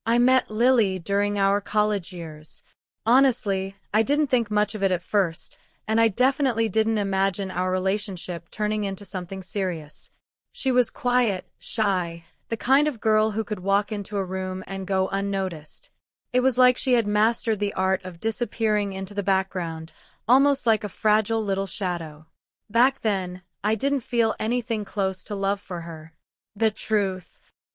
I met Lily during our college years. Honestly, I didn't think much of it at first, and I definitely didn't imagine our relationship turning into something serious. She was quiet, shy, the kind of girl who could walk into a room and go unnoticed. It was like she had mastered the art of disappearing into the background, almost like a fragile little shadow. Back then, I didn't feel anything close to love for her. The truth.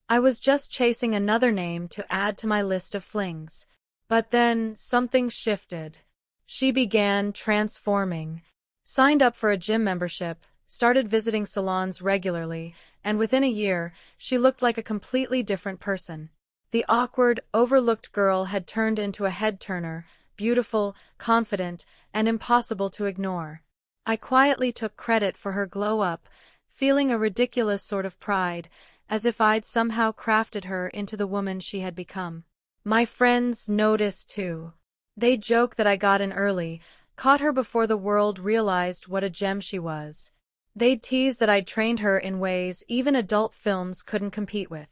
I was just chasing another name to add to my list of flings. But then, something shifted. She began transforming. Signed up for a gym membership, started visiting salons regularly, and within a year, she looked like a completely different person. The awkward, overlooked girl had turned into a head-turner, beautiful, confident, and impossible to ignore. I quietly took credit for her glow-up, feeling a ridiculous sort of pride, as if I'd somehow crafted her into the woman she had become. My friends noticed too. They joke that I got in early, caught her before the world realized what a gem she was. They'd tease that I'd trained her in ways even adult films couldn't compete with.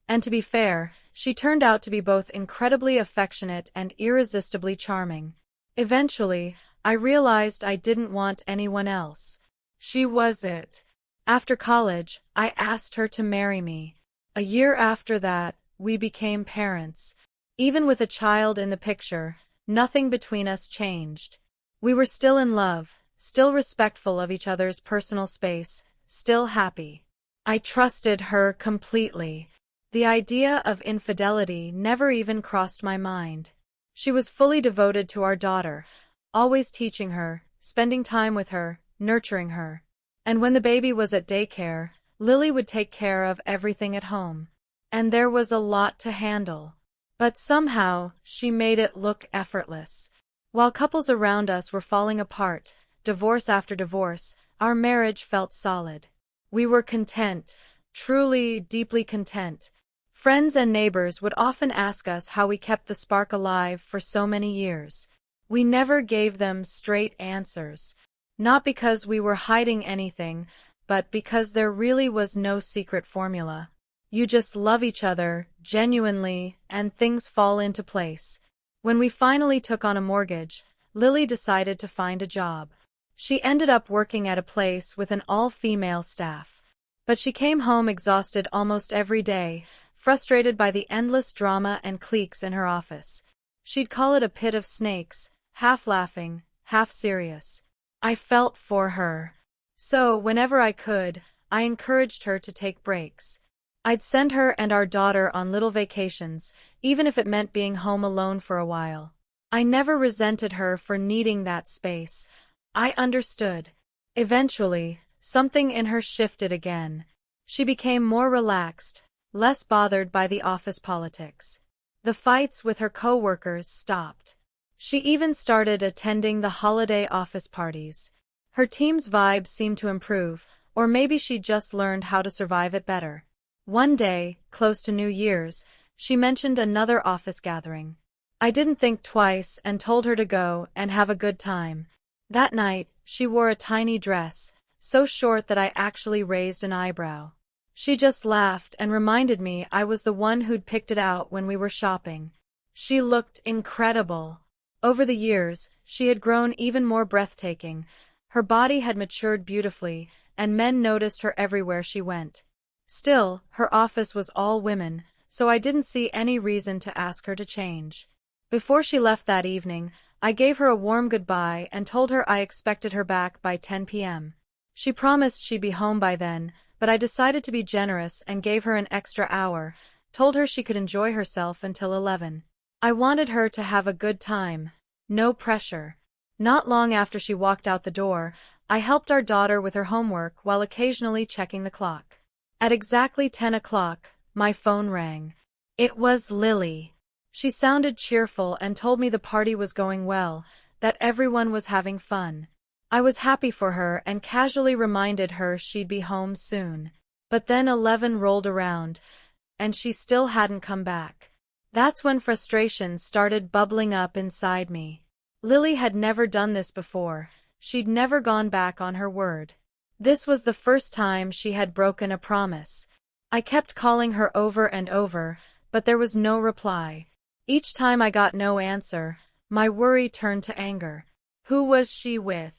And to be fair, she turned out to be both incredibly affectionate and irresistibly charming. Eventually, I realized I didn't want anyone else. She was it. After college, I asked her to marry me. A year after that, we became parents. Even with a child in the picture, nothing between us changed. We were still in love, still respectful of each other's personal space, still happy. I trusted her completely. The idea of infidelity never even crossed my mind. She was fully devoted to our daughter, always teaching her, spending time with her, nurturing her. And when the baby was at daycare, Lily would take care of everything at home. And there was a lot to handle. But somehow, she made it look effortless. While couples around us were falling apart, divorce after divorce, our marriage felt solid. We were content, truly, deeply content. Friends and neighbors would often ask us how we kept the spark alive for so many years. We never gave them straight answers. Not because we were hiding anything, but because there really was no secret formula. You just love each other, genuinely, and things fall into place. When we finally took on a mortgage, Lily decided to find a job. She ended up working at a place with an all-female staff. But she came home exhausted almost every day, frustrated by the endless drama and cliques in her office. She'd call it a pit of snakes, half laughing, half serious. I felt for her. So, whenever I could, I encouraged her to take breaks. I'd send her and our daughter on little vacations, even if it meant being home alone for a while. I never resented her for needing that space. I understood. Eventually, something in her shifted again. She became more relaxed, less bothered by the office politics. The fights with her coworkers stopped. She even started attending the holiday office parties. Her team's vibe seemed to improve, or maybe she just learned how to survive it better. One day, close to New Year's, she mentioned another office gathering. I didn't think twice and told her to go and have a good time. That night, she wore a tiny dress, so short that I actually raised an eyebrow. She just laughed and reminded me I was the one who'd picked it out when we were shopping. She looked incredible. Over the years, she had grown even more breathtaking. Her body had matured beautifully, and men noticed her everywhere she went. Still, her office was all women, so I didn't see any reason to ask her to change. Before she left that evening, I gave her a warm goodbye and told her I expected her back by 10 p.m. She promised she'd be home by then, but I decided to be generous and gave her an extra hour, told her she could enjoy herself until 11. I wanted her to have a good time. No pressure. Not long after she walked out the door, I helped our daughter with her homework while occasionally checking the clock. At exactly 10 o'clock, my phone rang. It was Lily. She sounded cheerful and told me the party was going well, that everyone was having fun. I was happy for her and casually reminded her she'd be home soon. But then 11 rolled around, and she still hadn't come back. That's when frustration started bubbling up inside me. Lily had never done this before. She'd never gone back on her word. This was the first time she had broken a promise. I kept calling her over and over, but there was no reply. Each time I got no answer, my worry turned to anger. Who was she with?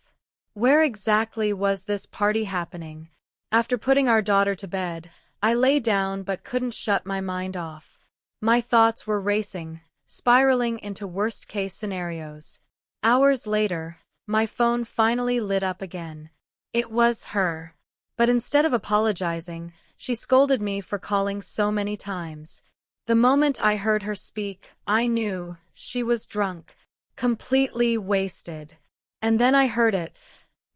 Where exactly was this party happening? After putting our daughter to bed, I lay down but couldn't shut my mind off. My thoughts were racing, spiraling into worst-case scenarios. Hours later, my phone finally lit up again. It was her. But instead of apologizing, she scolded me for calling so many times. The moment I heard her speak, I knew she was drunk, completely wasted. And then I heard it,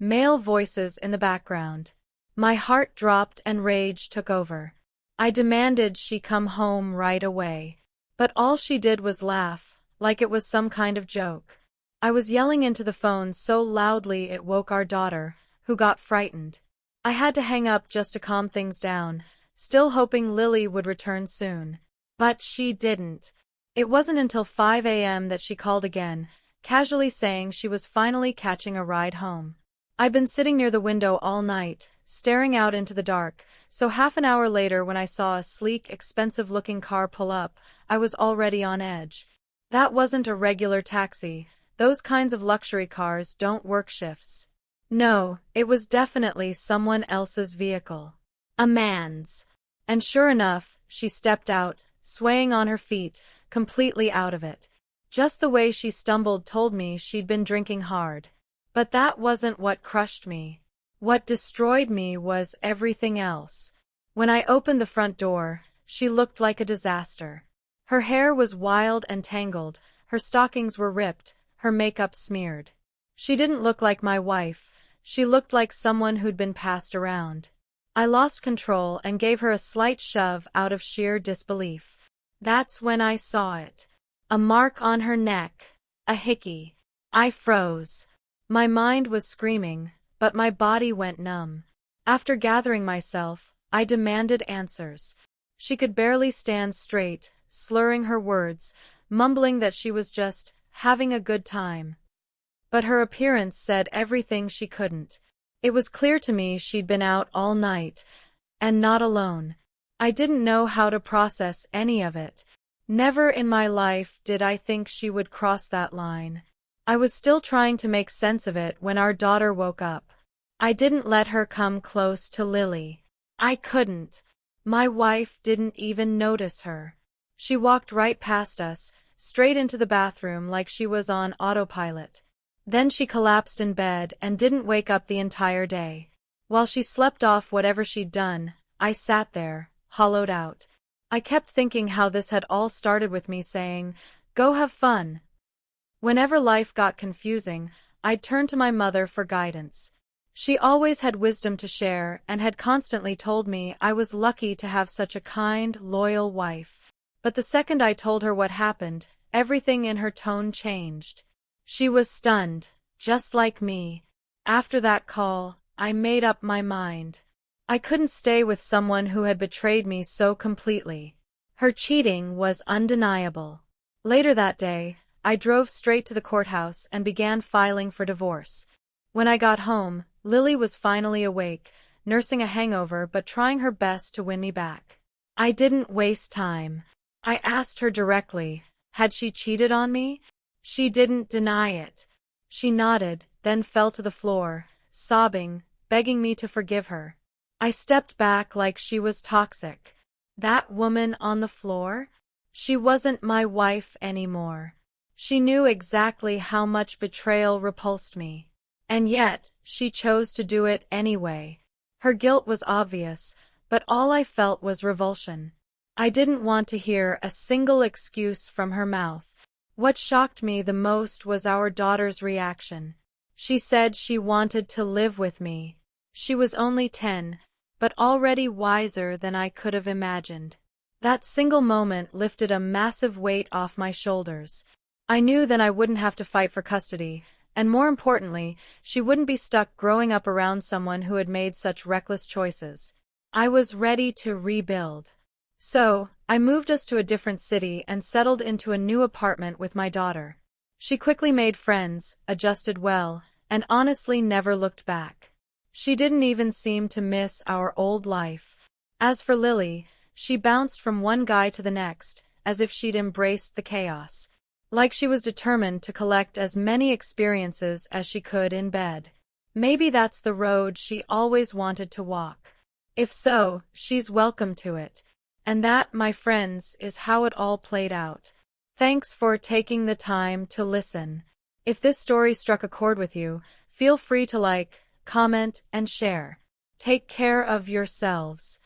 male voices in the background. My heart dropped and rage took over. I demanded she come home right away. But all she did was laugh, like it was some kind of joke. I was yelling into the phone so loudly it woke our daughter, who got frightened. I had to hang up just to calm things down, still hoping Lily would return soon. But she didn't. It wasn't until 5 a.m. that she called again, casually saying she was finally catching a ride home. I'd been sitting near the window all night, staring out into the dark, so half an hour later when I saw a sleek, expensive-looking car pull up, I was already on edge. That wasn't a regular taxi. Those kinds of luxury cars don't work shifts. No, it was definitely someone else's vehicle. A man's. And sure enough, she stepped out, swaying on her feet, completely out of it. Just the way she stumbled told me she'd been drinking hard. But that wasn't what crushed me. What destroyed me was everything else. When I opened the front door, she looked like a disaster. Her hair was wild and tangled, her stockings were ripped, her makeup smeared. She didn't look like my wife, she looked like someone who'd been passed around. I lost control and gave her a slight shove out of sheer disbelief. That's when I saw it. A mark on her neck. A hickey. I froze. My mind was screaming, but my body went numb. After gathering myself, I demanded answers. She could barely stand straight, slurring her words, mumbling that she was just having a good time. But her appearance said everything she couldn't. It was clear to me she'd been out all night, and not alone. I didn't know how to process any of it. Never in my life did I think she would cross that line. I was still trying to make sense of it when our daughter woke up. I didn't let her come close to Lily. I couldn't. My wife didn't even notice her. She walked right past us, straight into the bathroom like she was on autopilot. Then she collapsed in bed and didn't wake up the entire day. While she slept off whatever she'd done, I sat there, hollowed out. I kept thinking how this had all started with me saying, "Go have fun." Whenever life got confusing, I'd turn to my mother for guidance. She always had wisdom to share and had constantly told me I was lucky to have such a kind, loyal wife. But the second I told her what happened, everything in her tone changed. She was stunned, just like me. After that call, I made up my mind. I couldn't stay with someone who had betrayed me so completely. Her cheating was undeniable. Later that day, I drove straight to the courthouse and began filing for divorce. When I got home, Lily was finally awake, nursing a hangover but trying her best to win me back. I didn't waste time. I asked her directly, had she cheated on me? She didn't deny it. She nodded, then fell to the floor, sobbing, begging me to forgive her. I stepped back like she was toxic. That woman on the floor? She wasn't my wife anymore. She knew exactly how much betrayal repulsed me. And yet, she chose to do it anyway. Her guilt was obvious, but all I felt was revulsion. I didn't want to hear a single excuse from her mouth. What shocked me the most was our daughter's reaction. She said she wanted to live with me. She was only 10, but already wiser than I could have imagined. That single moment lifted a massive weight off my shoulders. I knew then I wouldn't have to fight for custody, and more importantly, she wouldn't be stuck growing up around someone who had made such reckless choices. I was ready to rebuild. So, I moved us to a different city and settled into a new apartment with my daughter. She quickly made friends, adjusted well, and honestly never looked back. She didn't even seem to miss our old life. As for Lily, she bounced from one guy to the next, as if she'd embraced the chaos. Like she was determined to collect as many experiences as she could in bed. Maybe that's the road she always wanted to walk. If so, she's welcome to it. And that, my friends, is how it all played out. Thanks for taking the time to listen. If this story struck a chord with you, feel free to like, comment, and share. Take care of yourselves.